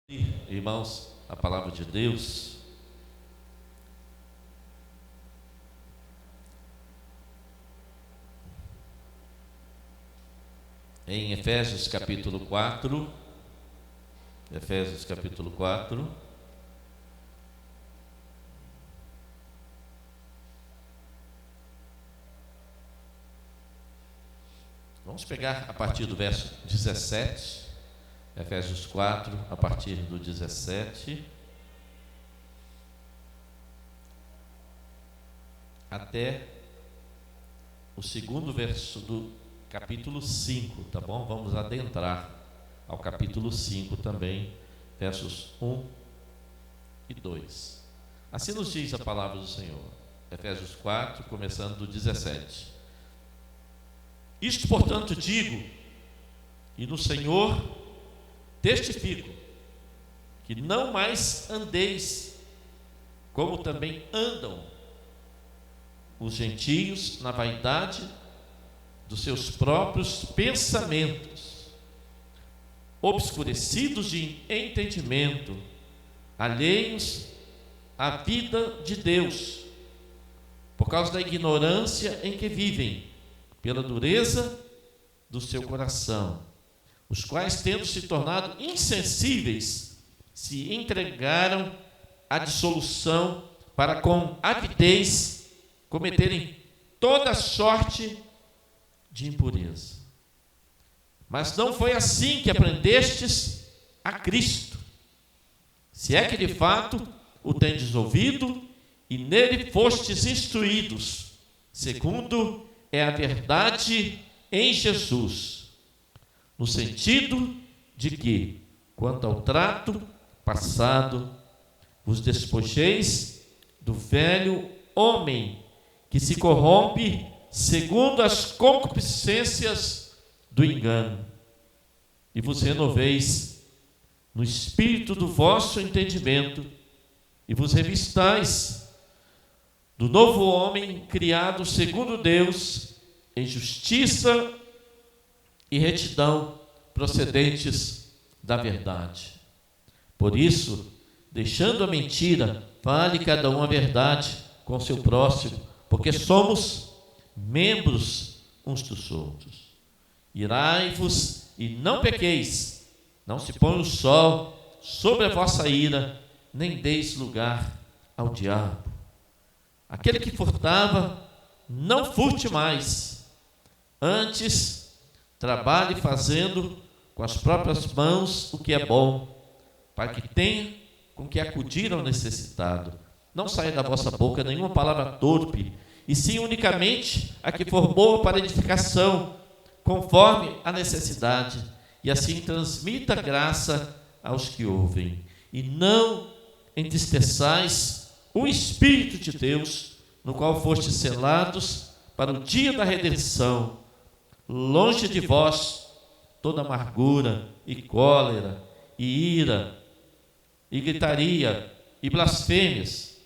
Irmãos, a palavra de Deus em Efésios capítulo 4. Efésios capítulo 4. Vamos pegar a partir do verso 17. Efésios 4, a partir do 17 até o segundo verso do capítulo 5, tá bom? Vamos adentrar ao capítulo 5 também, versos 1 e 2. Assim nos diz a palavra do Senhor. Efésios 4, começando do 17. Isto, portanto, digo, e no Senhor testifico, que não mais andeis como também andam os gentios na vaidade dos seus próprios pensamentos, obscurecidos de entendimento, alheios à vida de Deus, por causa da ignorância em que vivem, pela dureza do seu coração, os quais, tendo se tornado insensíveis, se entregaram à dissolução, para com avidez cometerem toda sorte de impureza. Mas não foi assim que aprendestes a Cristo, se é que de fato o tendes ouvido e nele fostes instruídos, segundo é a verdade em Jesus, no sentido de que, quanto ao trato passado, vos despojeis do velho homem que se corrompe segundo as concupiscências do engano, e vos renoveis no espírito do vosso entendimento, e vos revistais do novo homem criado segundo Deus, em justiça e retidão procedentes da verdade. Por isso, deixando a mentira, fale cada um a verdade com seu próximo, porque somos membros uns dos outros. Irai-vos e não pequeis, não se põe o sol sobre a vossa ira, nem deis lugar ao diabo. Aquele que furtava, não furte mais, antes trabalhe fazendo com as próprias mãos o que é bom, para que tenha com que acudir ao necessitado. Não saia da vossa boca nenhuma palavra torpe, e sim unicamente a que for boa para edificação, conforme a necessidade, e assim transmita graça aos que ouvem. E não entristeçais o Espírito de Deus, no qual fostes selados para o dia da redenção. Longe de vós toda amargura e cólera e ira e gritaria e blasfêmias,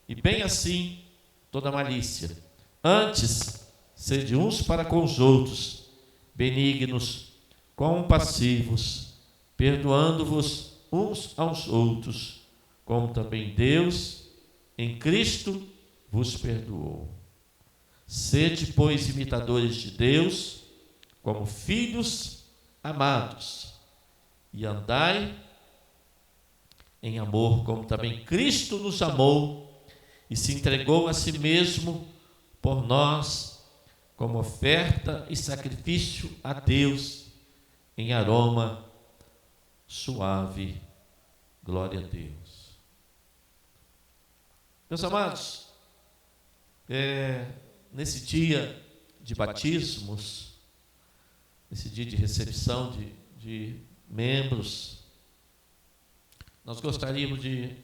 e bem assim toda malícia. Antes, sede uns para com os outros, benignos, compassivos, perdoando-vos uns aos outros, como também Deus em Cristo vos perdoou. Sede, pois, imitadores de Deus, como filhos amados, e andai em amor, como também Cristo nos amou e se entregou a si mesmo por nós, como oferta e sacrifício a Deus, em aroma suave. Glória a Deus. Meus amados, nesse dia de batismos, nesse dia de recepção de membros, nós gostaríamos de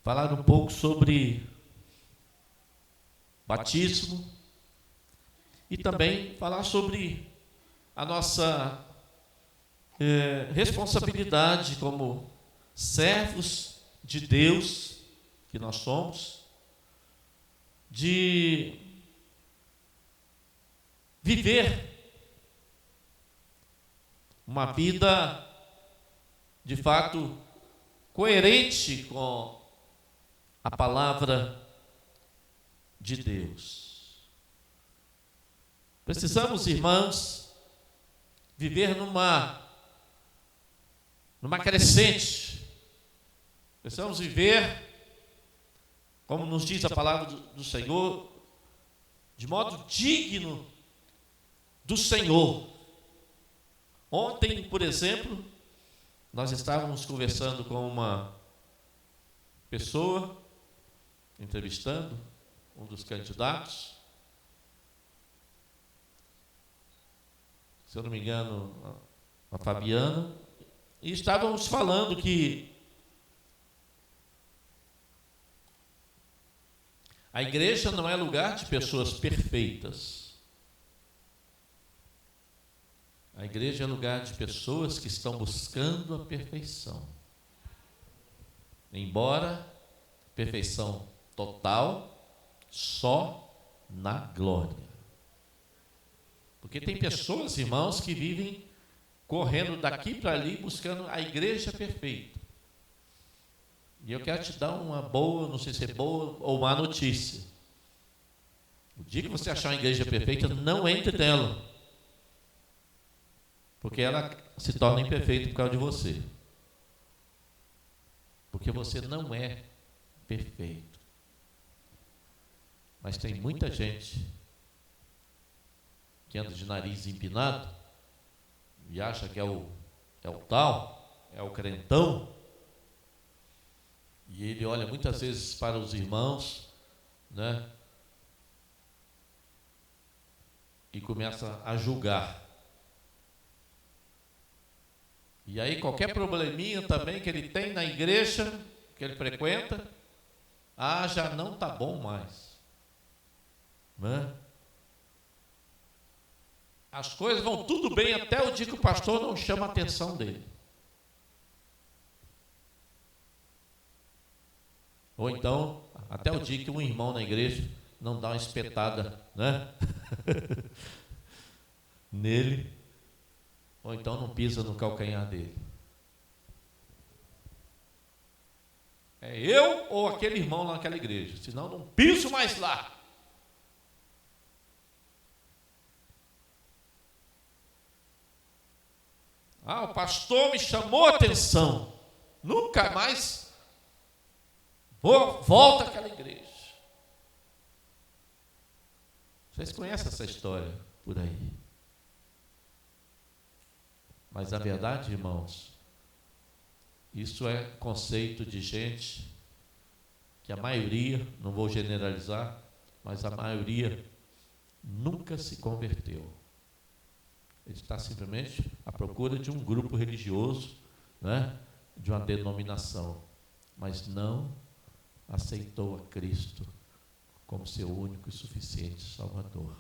falar um pouco sobre batismo e também falar sobre a nossa responsabilidade como servos de Deus que nós somos, de viver uma vida de fato, coerente com a palavra de Deus. Precisamos, irmãos, viver numa crescente. Precisamos viver, como nos diz a palavra do Senhor, de modo digno do Senhor. Ontem, por exemplo, nós estávamos conversando com uma pessoa, entrevistando um dos candidatos, se eu não me engano, a Fabiana, e estávamos falando que a igreja não é lugar de pessoas perfeitas. A igreja é lugar de pessoas que estão buscando a perfeição. Embora perfeição total, só na glória. Porque tem pessoas, irmãos, que vivem correndo daqui para ali buscando a igreja perfeita. E eu quero te dar uma boa, não sei se é boa ou má notícia. O dia que você achar uma igreja perfeita, não entre nela. Porque ela se torna imperfeita por causa de você. Porque você não é perfeito. Mas tem muita gente que anda de nariz empinado e acha que é o tal, é o crentão. E ele olha muitas vezes para os irmãos, né? E começa a julgar. E aí qualquer probleminha também que ele tem na igreja que ele frequenta, já não está bom mais. Né? As coisas vão tudo bem até o dia que o pastor não chama a atenção dele. Ou então, até o dia que um irmão na igreja não dá uma espetada, né? nele, ou então não pisa no calcanhar dele. É eu ou aquele irmão lá naquela igreja, senão não piso mais lá. O pastor me chamou a atenção, nunca mais volta àquela igreja. Vocês conhecem essa história por aí? Mas a verdade, irmãos, isso é conceito de gente que a maioria, não vou generalizar, mas a maioria nunca se converteu. Ele está simplesmente à procura de um grupo religioso, né, de uma denominação, mas não aceitou a Cristo como seu único e suficiente Salvador.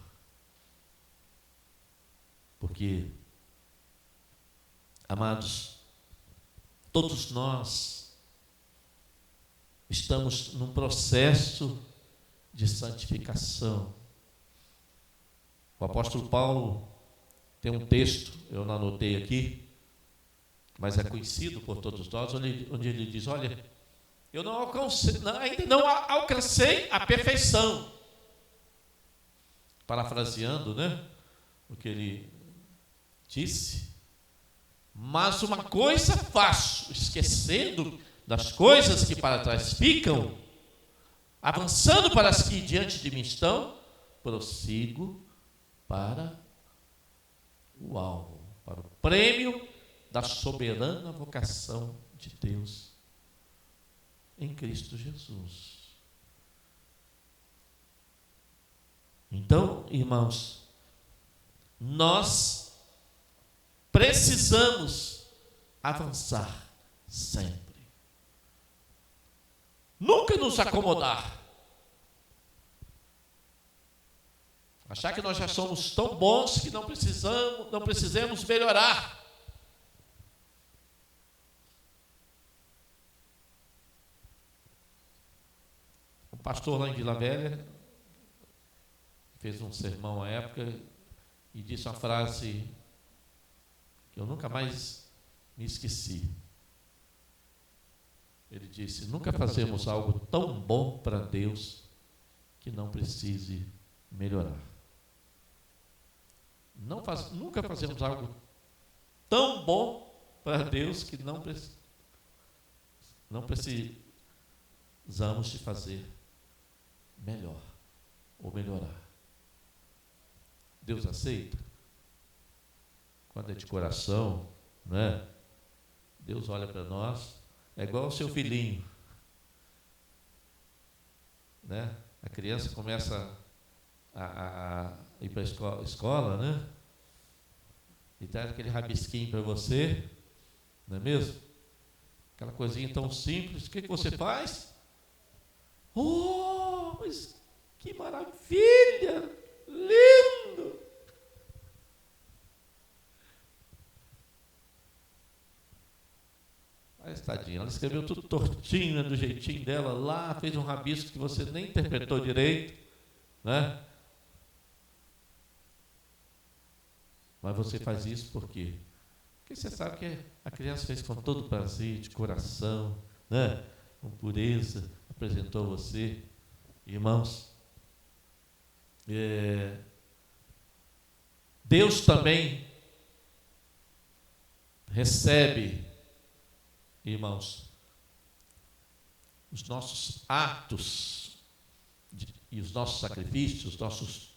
Porque, amados, todos nós estamos num processo de santificação. O apóstolo Paulo tem um texto, eu não anotei aqui, mas é conhecido por todos nós, onde ele diz: olha, eu ainda não alcancei a perfeição. Parafraseando, né, o que ele disse. Mas uma coisa faço, esquecendo das coisas que para trás ficam, avançando para as que diante de mim estão, prossigo para o alvo, para o prêmio da soberana vocação de Deus em Cristo Jesus. Então, irmãos, nós precisamos avançar sempre. Nunca nos acomodar. Achar que nós já somos tão bons que não precisamos melhorar. O pastor lá em Vila Velha fez um sermão à época e disse uma frase que eu nunca mais me esqueci. Ele disse: nunca fazemos algo tão bom para Deus que não precise melhorar. Nunca fazemos algo tão bom para Deus que não precisamos de fazer melhor ou melhorar. Deus aceita? Quando é de coração, não é? Deus olha para nós, é igual o seu filhinho, né? A criança começa a ir para a escola, né? E traz aquele rabisquinho para você, não é mesmo? Aquela coisinha tão simples, o que você faz? Oh, mas que maravilha! Lindo! Aí, tadinha, ela escreveu tudo tortinho, né, do jeitinho dela lá, fez um rabisco que você nem interpretou direito, né? Mas você faz isso por quê? Porque você sabe que a criança fez com todo prazer, de coração, né? Com pureza, apresentou a você. Irmãos, Deus também recebe, irmãos, os nossos atos e os nossos sacrifícios, nossos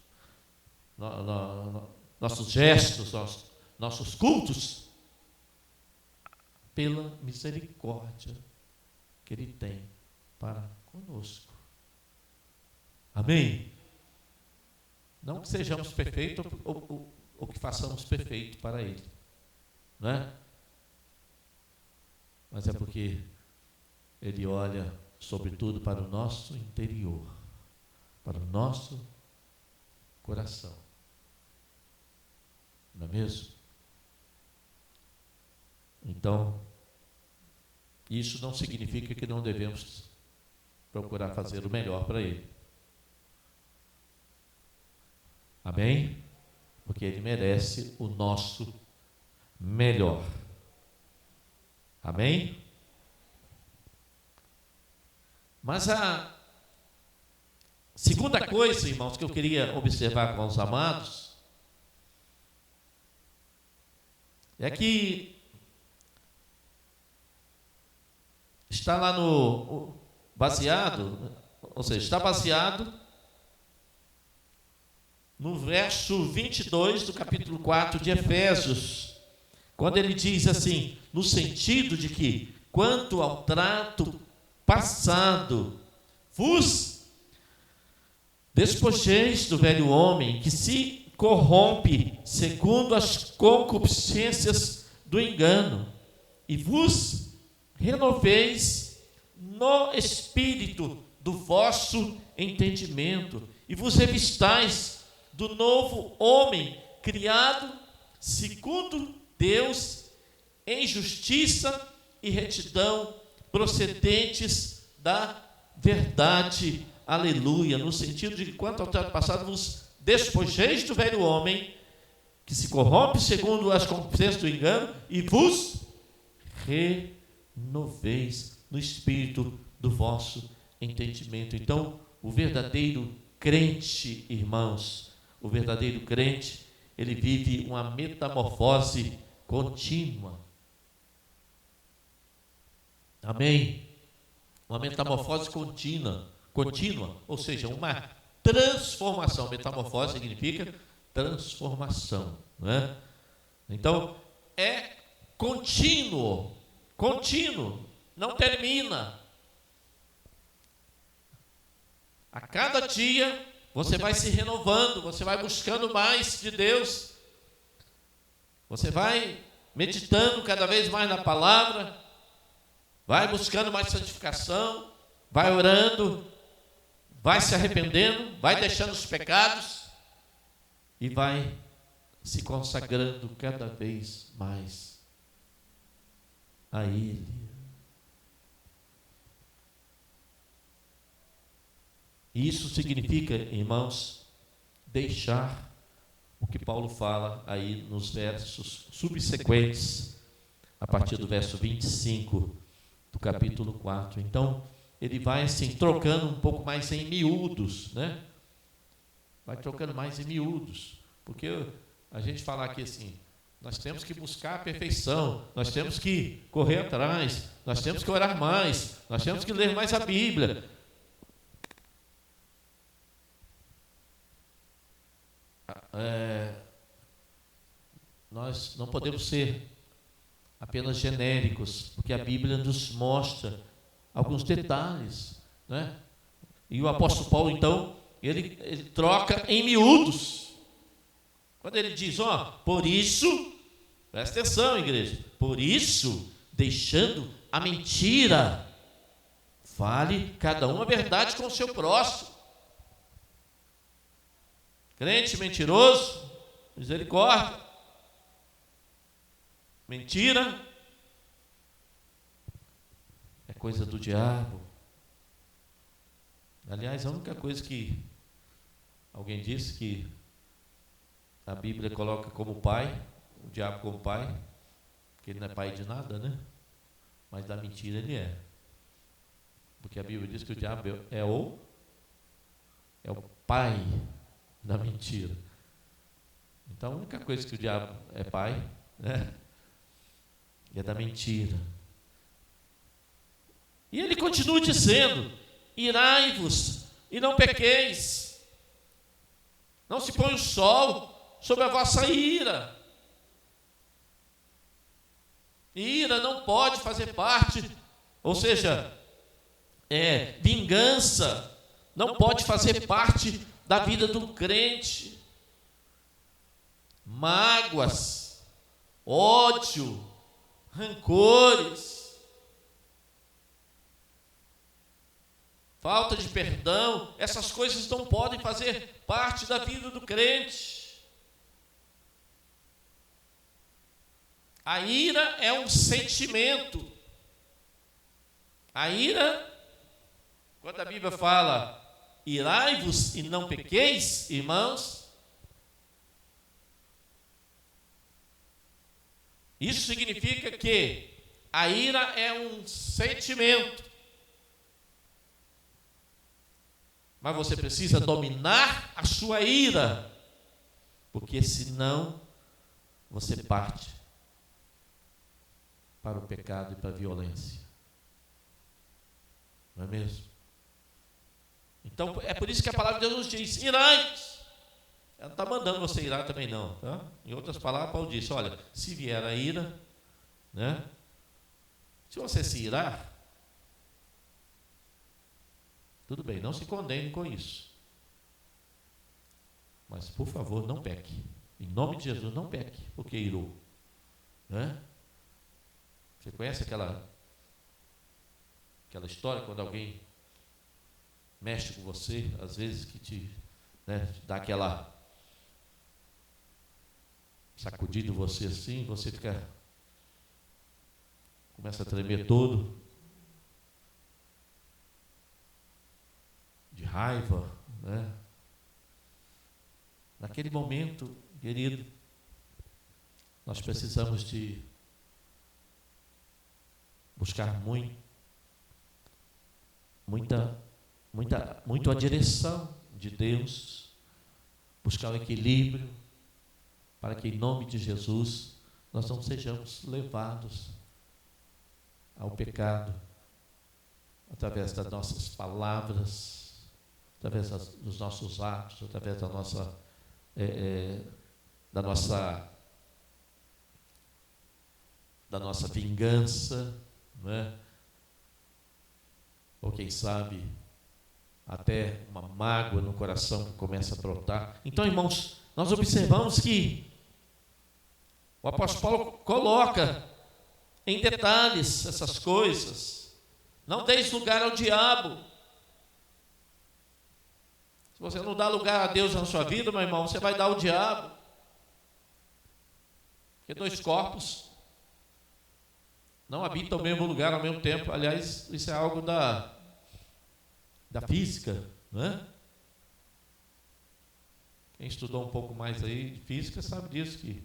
gestos, nossos cultos, pela misericórdia que Ele tem para conosco. Amém? Não que sejamos perfeitos ou que façamos perfeito para Ele, não é? Mas é porque Ele olha, sobretudo, para o nosso interior, para o nosso coração. Não é mesmo? Então, isso não significa que não devemos procurar fazer o melhor para Ele. Amém? Porque Ele merece o nosso melhor. Amém? Mas a segunda coisa, irmãos, que eu queria observar com os amados, é que está lá está baseado no verso 22 do capítulo 4 de Efésios, quando ele diz assim, no sentido de que, quanto ao trato passado, vos despojeis do velho homem, que se corrompe segundo as concupiscências do engano, e vos renoveis no espírito do vosso entendimento, e vos revistais do novo homem, criado segundo Deus, em justiça e retidão, procedentes da verdade. Aleluia. No sentido de que, quanto ao trato passado, vos despojeis do velho homem, que se corrompe segundo as concupiscências do engano, e vos renoveis no espírito do vosso entendimento. Então, o verdadeiro crente, irmãos, o verdadeiro crente, ele vive uma metamorfose contínua. Amém? Uma metamorfose contínua, ou seja, uma transformação. Metamorfose significa transformação, não é? Então, é contínuo, não termina. A cada dia você vai se renovando, você vai buscando mais de Deus, você vai meditando cada vez mais na palavra, vai buscando mais santificação, vai orando, vai se arrependendo, vai deixando os pecados e vai se consagrando cada vez mais a Ele. Isso significa, irmãos, deixar o que Paulo fala aí nos versos subsequentes, a partir do verso 25 do capítulo 4. Então, ele vai assim, trocando um pouco mais em miúdos, né? Vai trocando mais em miúdos. Porque a gente fala aqui assim, nós temos que buscar a perfeição, nós temos que correr atrás, nós temos que orar mais, nós temos que ler mais a Bíblia. Nós não podemos ser apenas genéricos, porque a Bíblia nos mostra alguns detalhes, né? E o apóstolo Paulo, então, ele troca em miúdos. Quando ele diz, por isso, presta atenção, igreja, por isso, deixando a mentira, fale cada um a verdade com o seu próximo. Crente mentiroso, misericórdia. Mentira é coisa do diabo. Aliás, a única coisa que alguém disse que a Bíblia coloca como pai, o diabo como pai, que ele não é pai de nada, né? Mas da mentira ele é. Porque a Bíblia diz que o diabo é o pai da mentira. Então a única coisa que o diabo é pai, né? É da mentira. E ele continua dizendo, irai-vos e não pequeis. Não se põe o sol sobre a vossa ira. Ira não pode fazer parte, ou seja, vingança não pode fazer parte da vida do crente. Mágoas, ódio, rancores, falta de perdão, essas coisas não podem fazer parte da vida do crente. A ira é um sentimento. A ira, quando a Bíblia fala, irai-vos e não pequeis, irmãos, isso significa que a ira é um sentimento. Mas você precisa dominar a sua ira, porque senão você parte para o pecado e para a violência. Não é mesmo? Então, é por isso que a palavra de Deus nos diz, irai-vos. Ela não está mandando você irar também não, tá? Em outras palavras, Paulo disse, olha, se vier a ira, né? Se você se irar, tudo bem, não se condene com isso. Mas, por favor, não peque. Em nome de Jesus, não peque, porque irou. Né? Você conhece aquela história quando alguém mexe com você, às vezes que te dá aquela sacudida em você assim, você começa a tremer todo, de raiva, né? Naquele momento, querido, nós precisamos de buscar muito a direção de Deus, buscar o equilíbrio, para que em nome de Jesus nós não sejamos levados ao pecado através das nossas palavras, através dos nossos atos, através da nossa vingança, não é? Ou quem sabe até uma mágoa no coração que começa a brotar. Então, irmãos, nós observamos que o apóstolo Paulo coloca em detalhes essas coisas. Não deis lugar ao diabo. Se você não dá lugar a Deus na sua vida, meu irmão, você vai dar ao diabo. Porque dois corpos não habitam o mesmo lugar ao mesmo tempo. Aliás, isso é algo da física, não é? Quem estudou um pouco mais aí de física sabe disso, que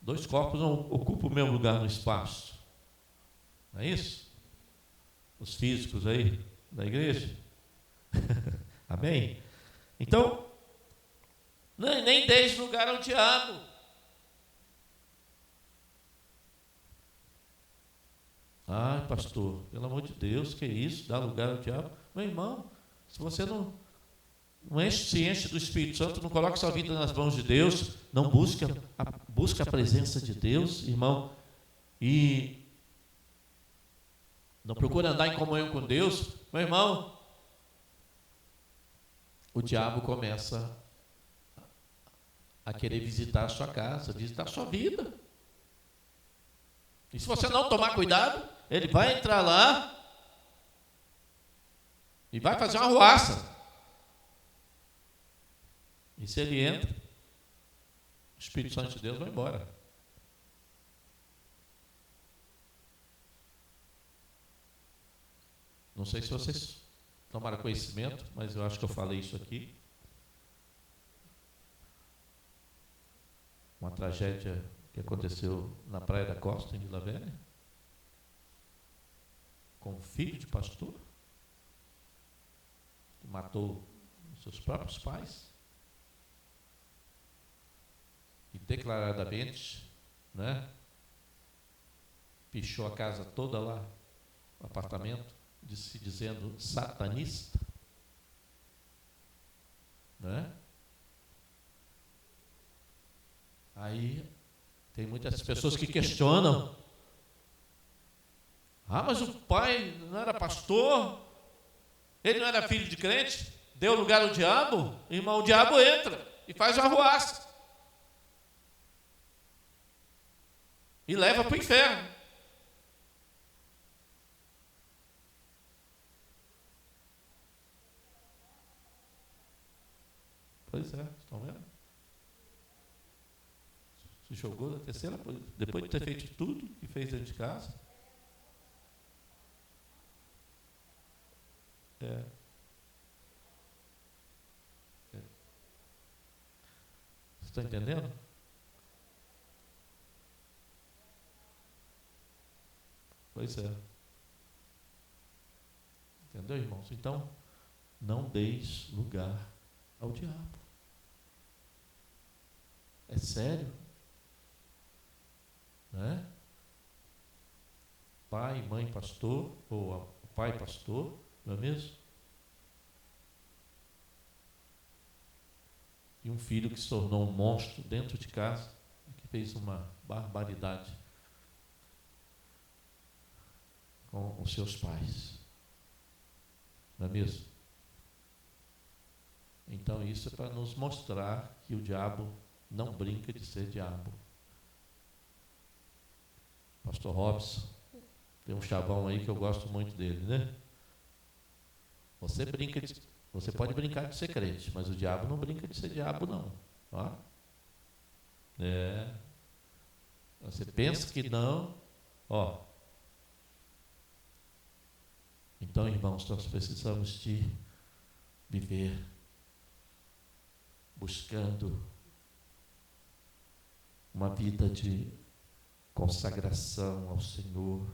dois corpos não ocupam o mesmo lugar no espaço. Não é isso? os físicos aí da igreja. Amém? Então, nem deis lugar ao diabo. Ai, pastor, pelo amor de Deus, que isso? Dá lugar ao diabo? Meu irmão, se você não se enche do Espírito Santo, não coloca sua vida nas mãos de Deus, não busca a presença de Deus, irmão, e não procura andar em comunhão com Deus, meu irmão, o diabo começa a querer visitar a sua casa, visitar a sua vida. E se você não tomar cuidado, ele vai entrar lá e vai fazer uma arruaça. E se ele entra, o Espírito Santo de Deus vai embora. Não sei se vocês tomaram conhecimento, mas eu acho que eu falei isso aqui. Uma tragédia que aconteceu na Praia da Costa, em Vila Velha, com um filho de pastor, que matou os seus próprios pais, e declaradamente, né, pichou a casa toda lá, o apartamento, se dizendo satanista, né? Aí tem muitas pessoas que questionam: ah, mas o pai não era pastor, ele não era filho de crente, deu lugar ao diabo. Irmão, o diabo entra e faz uma arruaça e leva para o inferno. Pois é, estão vendo? Se jogou da terceira, depois de ter feito tudo que fez dentro de casa. Vocês estão entendendo? Pois é. Entendeu, irmãos? Então, não deis lugar ao diabo. É sério? Né? Pai, mãe, pastor, ou pai, pastor, não é mesmo? E um filho que se tornou um monstro dentro de casa, que fez uma barbaridade com os seus pais. Não é mesmo? Então isso é para nos mostrar que o diabo não brinca de ser diabo. Pastor Robson, tem um chavão aí que eu gosto muito dele, né? Você pode brincar de ser crente, mas o diabo não brinca de ser diabo, não. Ó. Você pensa que não, ó. Então, irmãos, nós precisamos de viver buscando uma vida de consagração ao Senhor,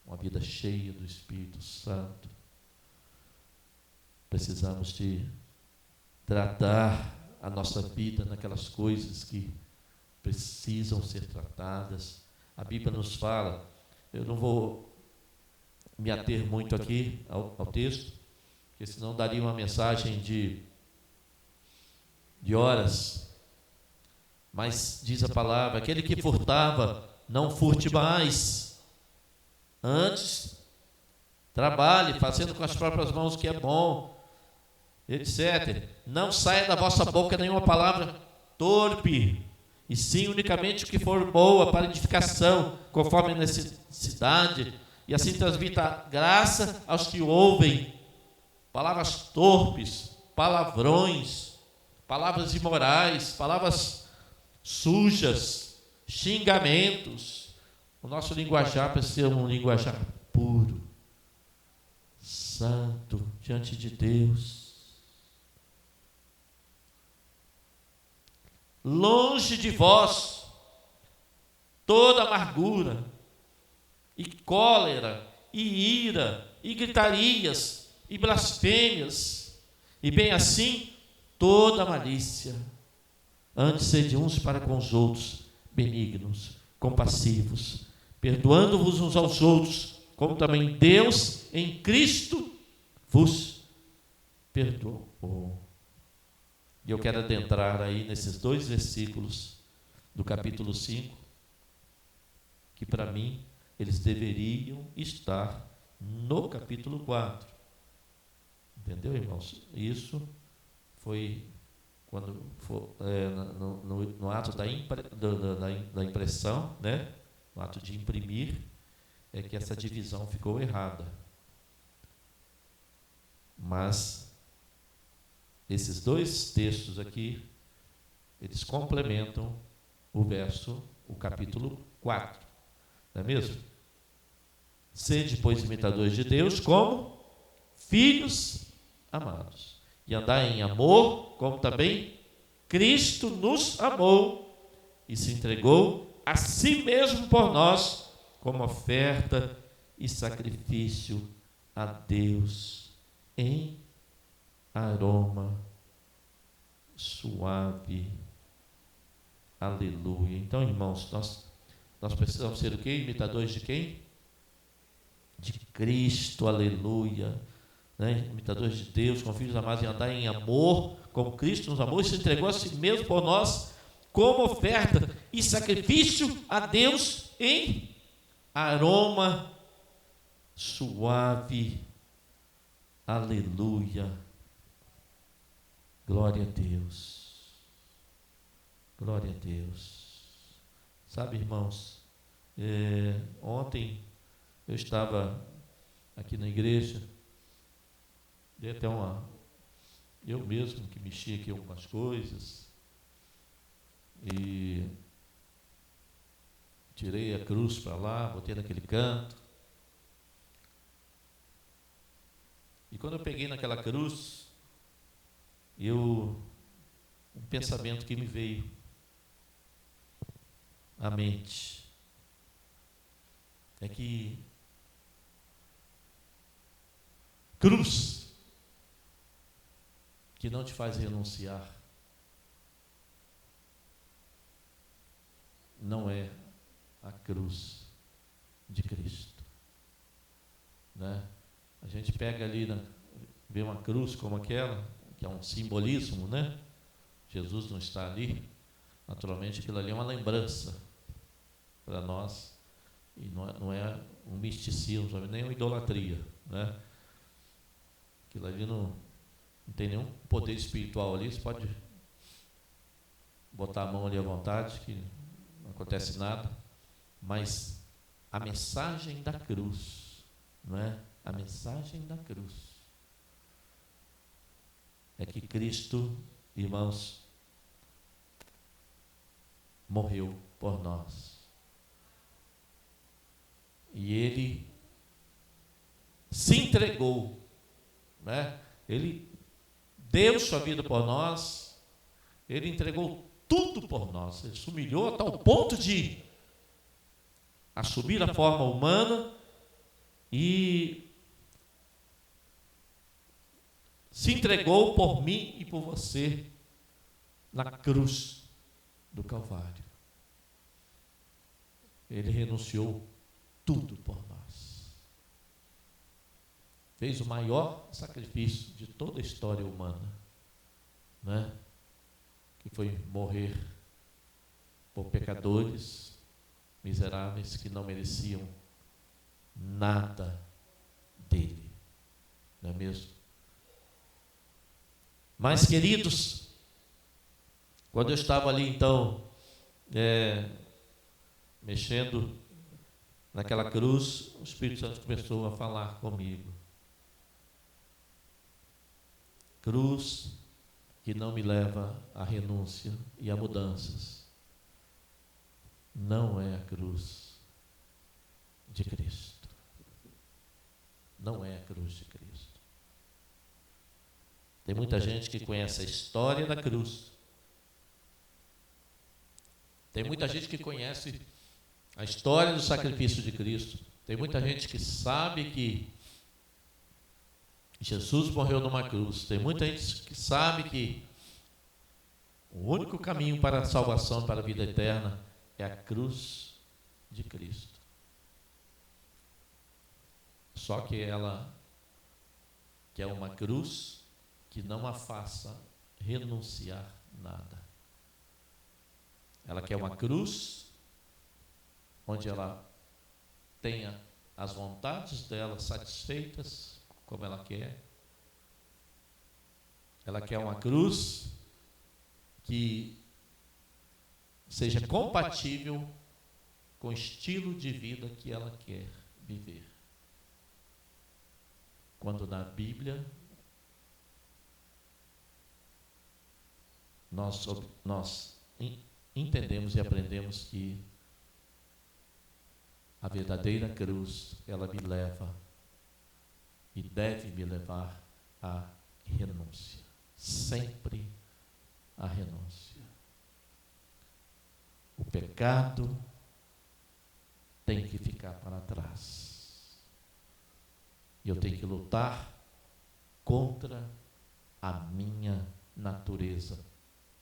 uma vida cheia do Espírito Santo. Precisamos de tratar a nossa vida naquelas coisas que precisam ser tratadas. A Bíblia nos fala, eu não vou me ater muito aqui ao texto, porque senão daria uma mensagem de horas, mas diz a palavra: aquele que furtava, não furte mais, antes trabalhe, fazendo com as próprias mãos o que é bom, etc. Não saia da vossa boca nenhuma palavra torpe, e sim unicamente o que for boa para edificação, conforme a necessidade, e assim transmita graça aos que ouvem. Palavras torpes, palavrões, palavras imorais, palavras sujas, xingamentos. O nosso linguajar precisa ser um linguajar puro, santo, diante de Deus. Longe de vós toda amargura, e cólera, e ira, e gritarias, e blasfêmias, e bem assim toda malícia. Antes sede uns para com os outros benignos, compassivos, perdoando-vos uns aos outros, como também Deus em Cristo vos perdoou. E eu quero adentrar aí nesses 2 versículos do capítulo 5, que para mim eles deveriam estar no capítulo 4. Entendeu, irmãos? Isso foi quando no ato da impressão, né? No ato de imprimir, é que essa divisão ficou errada. Mas esses 2 textos aqui, eles complementam o capítulo 4. Não é mesmo? Sede, pois, imitadores de Deus, como filhos amados. E andai em amor, como também Cristo nos amou e se entregou a si mesmo por nós, como oferta e sacrifício a Deus em aroma suave. Aleluia. Então, irmãos, nós precisamos ser o quê? Imitadores de quem? De Cristo, aleluia. Né? Imitadores de Deus, como filhos amados, e andar em amor, como Cristo nos amou e se entregou a si mesmo por nós, como oferta e sacrifício a Deus em aroma suave. Aleluia. Glória a Deus. Glória a Deus. Sabe, irmãos, ontem eu estava aqui na igreja, dei até eu mesmo que mexi aqui algumas coisas, e tirei a cruz para lá, botei naquele canto, e quando eu peguei naquela cruz, um pensamento que me veio à mente é que cruz que não te faz renunciar não é a cruz de Cristo, né? A gente pega ali, vê uma cruz como aquela, que é um simbolismo, né? Jesus não está ali, naturalmente aquilo ali é uma lembrança para nós, e não é um misticismo, nem uma idolatria, né? Aquilo ali não tem nenhum poder espiritual ali, você pode botar a mão ali à vontade, que não acontece nada, mas a mensagem da cruz, não é? A mensagem da cruz é que Cristo, irmãos, morreu por nós. E Ele se entregou, né? Ele deu sua vida por nós, Ele entregou tudo por nós, Ele se humilhou a tal ponto de assumir a forma humana e se entregou por mim e por você na cruz do Calvário. Ele renunciou tudo por nós. Fez o maior sacrifício de toda a história humana, né? Que foi morrer por pecadores miseráveis que não mereciam nada dele, não é mesmo? Mas, queridos, quando eu estava ali, então, mexendo naquela cruz, o Espírito Santo começou a falar comigo. Cruz que não me leva à renúncia e a mudanças, não é a cruz de Cristo. Não é a cruz de Cristo. Tem muita gente que conhece a história da cruz. Tem muita gente que conhece a história do sacrifício de Cristo. Tem muita gente que sabe que Jesus morreu numa cruz. Tem muita gente que sabe que o único caminho para a salvação, para a vida eterna, é a cruz de Cristo. Só que ela quer uma cruz que não a faça renunciar nada. Ela quer uma cruz onde ela tenha as vontades dela satisfeitas como ela quer. Ela quer uma cruz que seja compatível com o estilo de vida que ela quer viver. Quando na Bíblia nós entendemos e aprendemos que a verdadeira cruz, ela me leva e deve me levar à renúncia. Sempre a renúncia. O pecado tem que ficar para trás. E eu tenho que lutar contra a minha natureza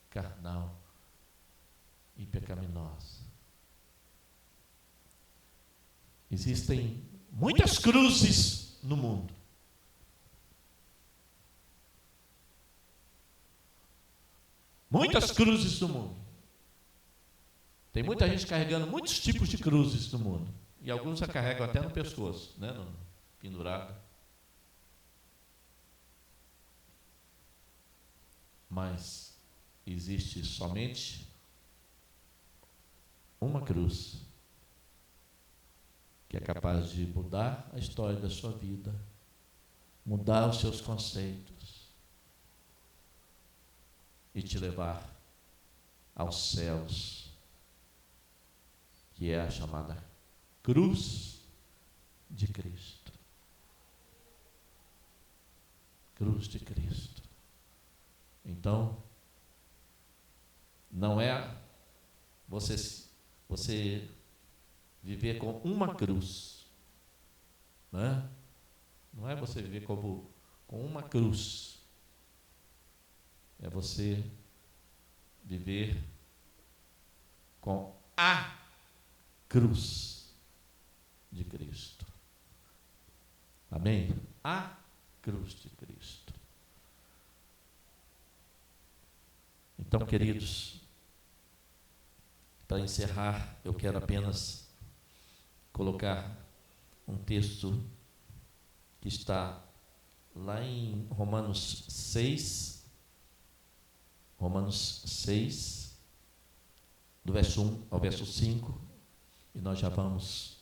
carnal e pecaminosa. Existem muitas cruzes no mundo. Muitas cruzes no mundo. Tem muita gente carregando muitos tipos de cruzes no mundo. E alguns já carregam até no pescoço, né? Pendurado. Mas existe somente uma cruz que é capaz de mudar a história da sua vida, mudar os seus conceitos e te levar aos céus, que é a chamada cruz de Cristo. Cruz de Cristo. Então, não é você viver com uma cruz, né? Não é você viver com uma cruz. É você viver com a cruz de Cristo. Amém? A cruz de Cristo. Então, queridos, para encerrar, eu quero apenas colocar um texto que está lá em Romanos 6, do verso 1 ao verso 5, e nós já vamos,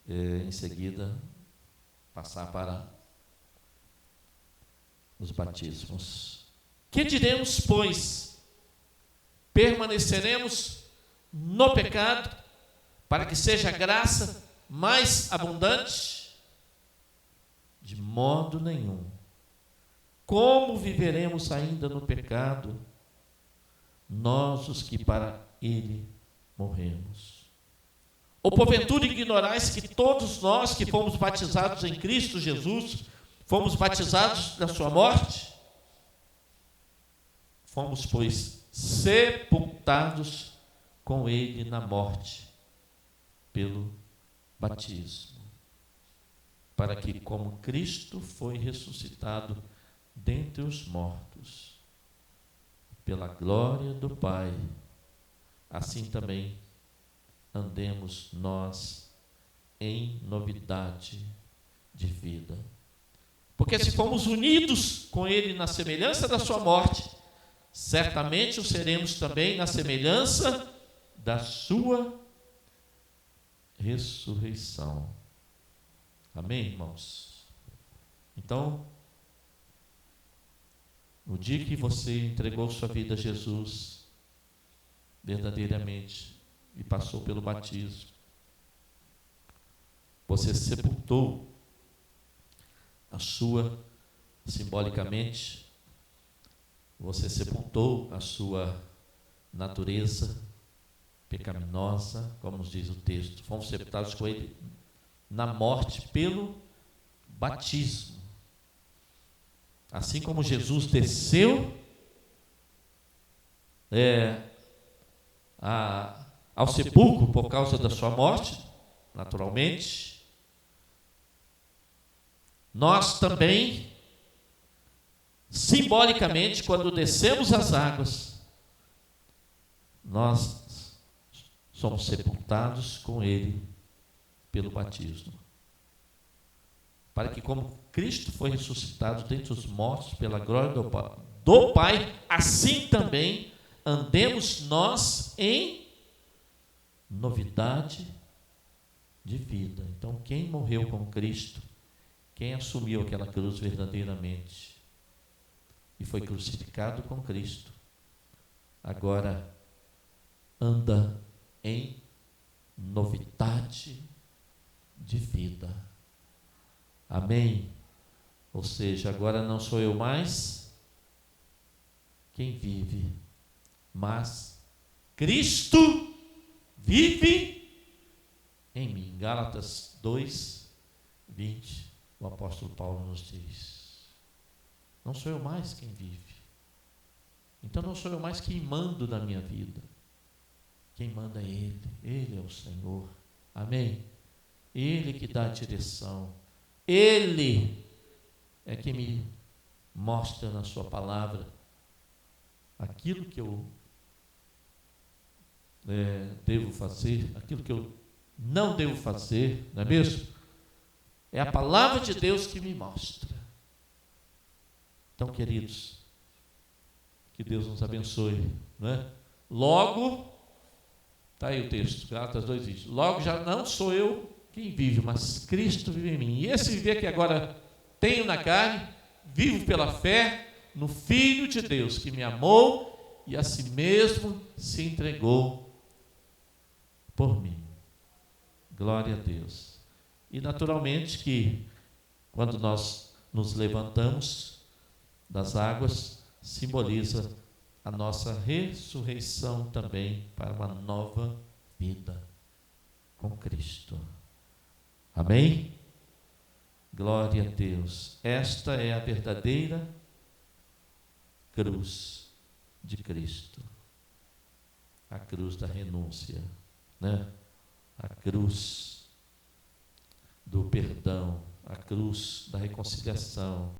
em seguida, passar para os batismos. Que diremos, pois? Permaneceremos no pecado para que seja a graça mais abundante? De modo nenhum. Como viveremos ainda no pecado, nós os que para ele morremos? Ou porventura ignorais que todos nós que fomos batizados em Cristo Jesus, fomos batizados na sua morte? Fomos, pois, sepultados com ele na morte, pelo batismo, para que, como Cristo foi ressuscitado dentre os mortos, pela glória do Pai, assim também andemos nós em novidade de vida. Porque se fomos unidos com ele na semelhança da sua morte, certamente o seremos também na semelhança da sua ressurreição. Amém, irmãos? Então, no dia que você entregou sua vida a Jesus verdadeiramente e passou pelo batismo, você sepultou simbolicamente, você sepultou a sua natureza pecaminosa, como nos diz o texto. Fomos sepultados com ele na morte pelo batismo. Assim como Jesus desceu ao sepulcro por causa da sua morte, naturalmente, nós também, simbolicamente, quando descemos as águas, nós somos sepultados com Ele pelo batismo. Para que, como Cristo foi ressuscitado dentre os mortos pela glória do Pai, assim também andemos nós em novidade de vida. Então, quem morreu com Cristo, quem assumiu aquela cruz verdadeiramente e foi crucificado com Cristo, agora anda em novidade de vida. Amém? Ou seja, agora não sou eu mais quem vive, mas Cristo vive em mim. Gálatas 2, 20, o apóstolo Paulo nos diz. Não sou eu mais quem vive. Então não sou eu mais quem mando na minha vida. Quem manda é Ele. Ele é o Senhor. Amém? Ele que dá a direção. Ele é que me mostra na sua palavra aquilo que eu devo fazer, aquilo que eu não devo fazer, não é mesmo? É a palavra de Deus que me mostra. Então, queridos, que Deus nos abençoe, não é? Logo, está aí o texto, Gálatas 2:20. Logo já não sou eu quem vive, mas Cristo vive em mim. E esse viver que agora tenho na carne, vivo pela fé no Filho de Deus, que me amou e a si mesmo se entregou por mim. Glória a Deus. E naturalmente que quando nós nos levantamos das águas, simboliza a nossa ressurreição também para uma nova vida com Cristo. Amém? Glória a Deus. Esta é a verdadeira cruz de Cristo. A cruz da renúncia, né? A cruz do perdão, a cruz da reconciliação,